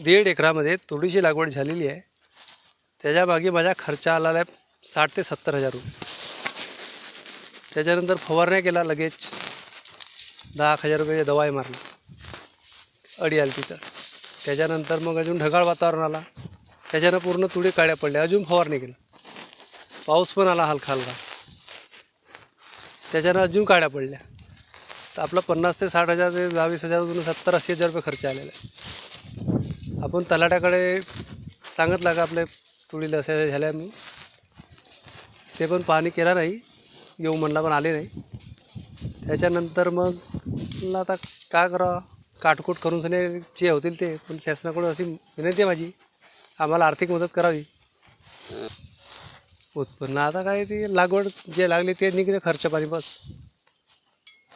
दीड एकरामध्ये तुरीची लागवड झालेली आहे. त्याच्या मागे माझा खर्च आलेला आहे 60 ते 70 हजार रुपये. त्याच्यानंतर फवारण्या केला, लगेच 10,000 रुपये दवाई मारली, अडी आली तिथं. त्याच्यानंतर मग अजून ढगाळ वातावरण आला, त्याच्यानं पूर्ण तुरी काळ्या पडल्या. अजून फवारणी केली, पाऊस पण आला हलका हलका, त्याच्यानं अजून काळ्या पडल्या. तर आपलं 50 ते 60 हजार ते 20 हजार 70-80 हजार रुपये खर्च आलेला आहे. आपण तलाट्याकडे सांगितलं का आपले तुळीला असे झाल्या, मी ते पण पाणी केला नाही, येऊ म्हणला पण आले नाही. त्याच्यानंतर मग म्हणलं आता काय करावं, काटकूट करून सने जे होतील ते. पण शासनाकडून अशी विनंती आहे माझी, आम्हाला आर्थिक मदत करावी. उत्पन्न आता काय, ती लागवड जे लागली ते निघणे, खर्च पाणी बस.